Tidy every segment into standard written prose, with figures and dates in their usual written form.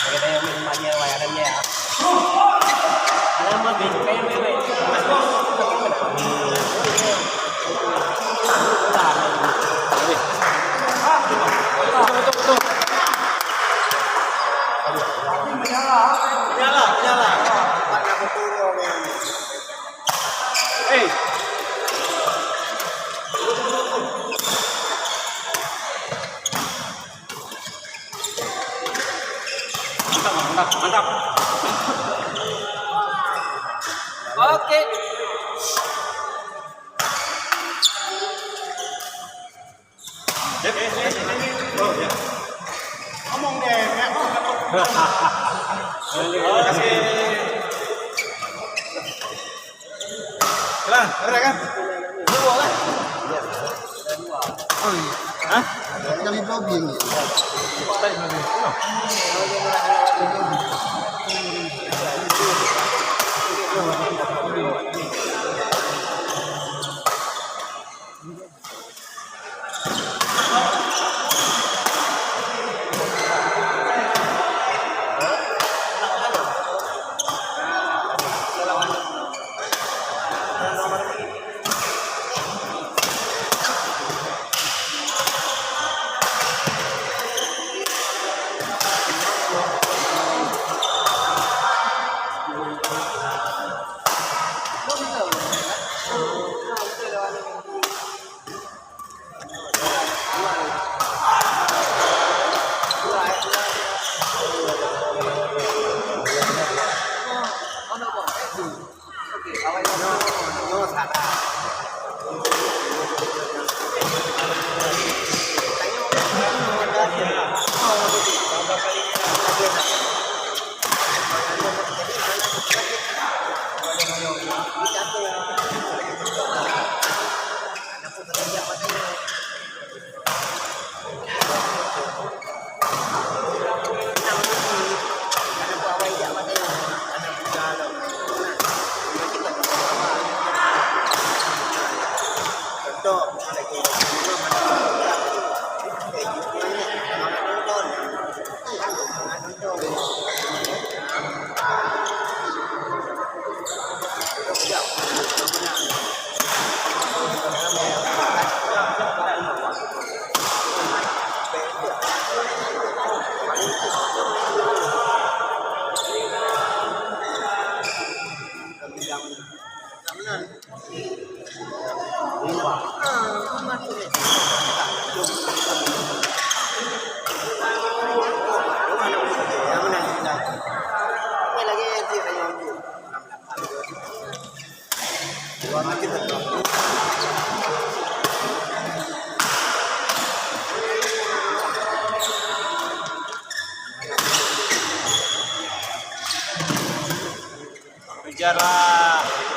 Kita yang minumnya wayarannya ya. Alamat bin kayak Nyala. Pada betul mantap. Oke. Oh ya. Ngomong deh, Oke. Jalan, ada kan? Dua lah. Oh iya. Hah? Kali lobby ini. Jarak.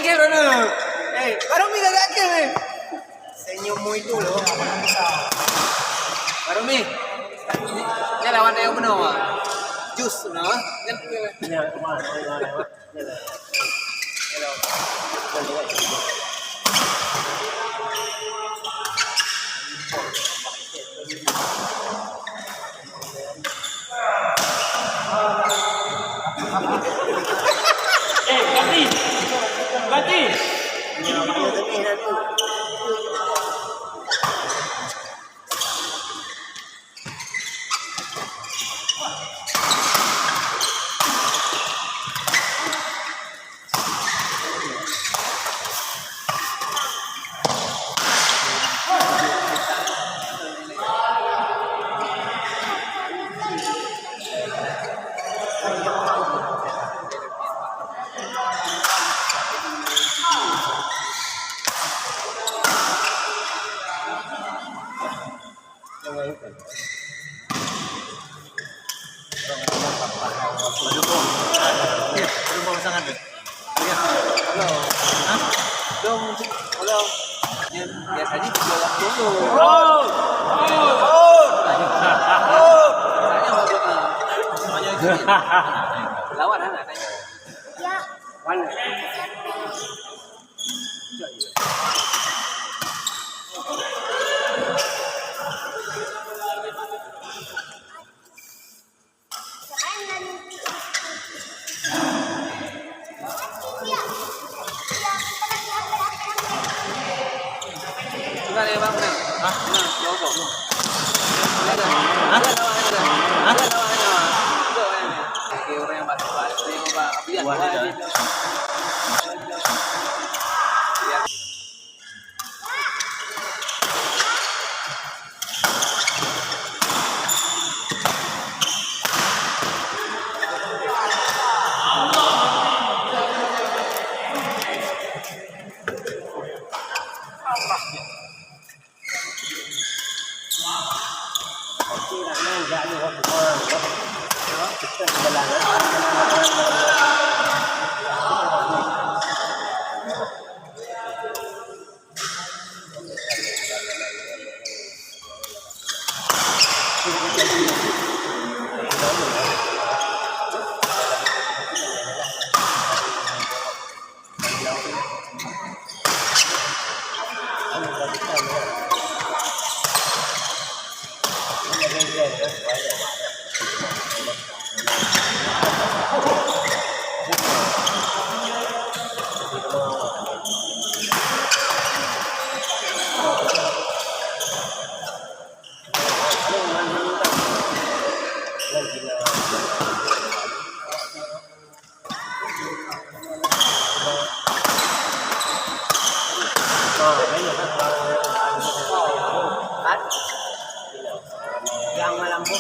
game mana? Baru Mi dah game ni. Senyummu itu loh. Baru Mi. Ni lawan yang benar ah. Jus benar. Kan. Ya, kemana? Ganti. Belum pasangan tu. Hello. Biasanya video waktu tu. Saya mau buat lawan anak tanya. Ya. Mana? Sudah ya bang, benar. Hah? Logo. Ada. Hah? Ada. Oke, orang yang bahas ini Pak Abian. Yang malam bu.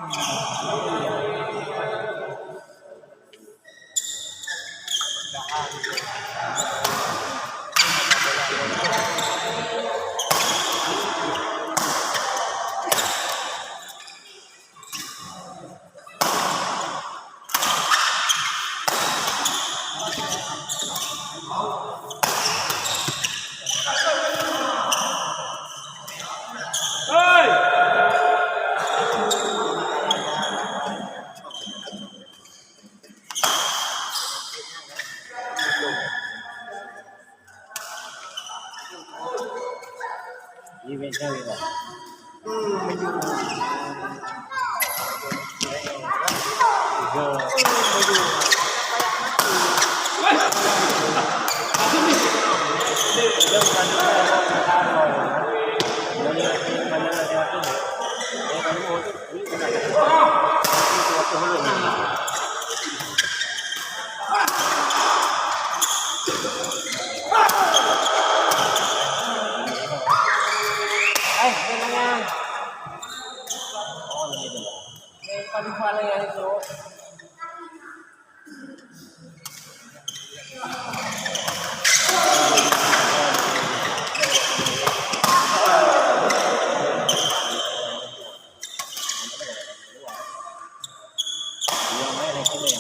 อีเวนต์ได้เลยเหรอ ไม่อยู่ เออ ไม่อยู่ เรื่องการดูแลก็ตามรอยนะเดี๋ยวนี้มันยังไงจะขึ้นเดี๋ยวมันโอ้ยนี่ขนาดนี้ตัวเรื่องนี้ไอ้เป็นยังไงอ๋อนี่เป็นปฏิภาณอะไรกันโซ่ยังไม่อะไรก็เลย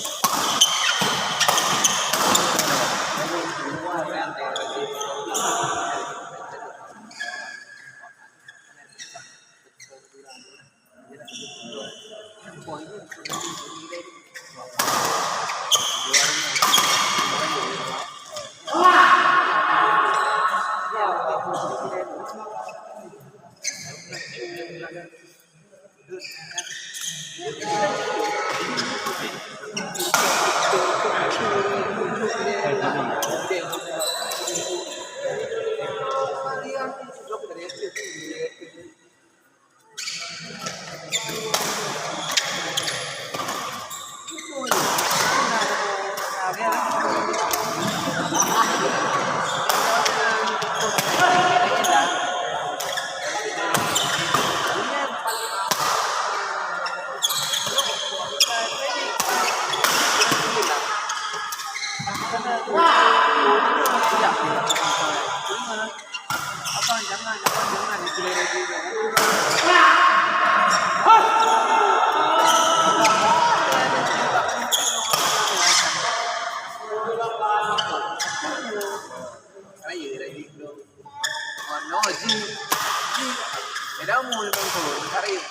No, sí, era muy buen carrera.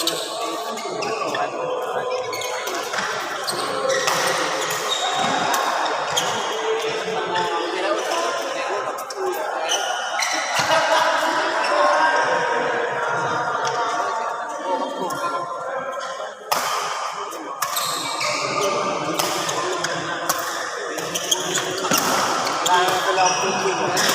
ลายเป็นเราจริงๆนะ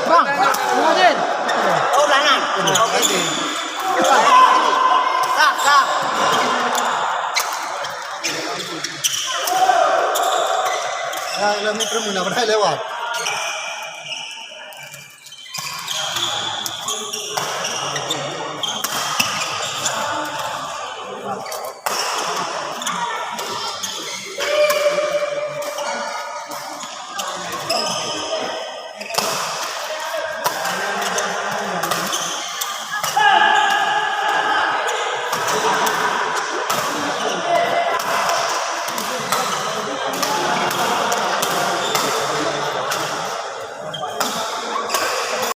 Bang, Muhyiddin. Oh, lanan. Sah, sah. Lamig rin muna, wala lewat.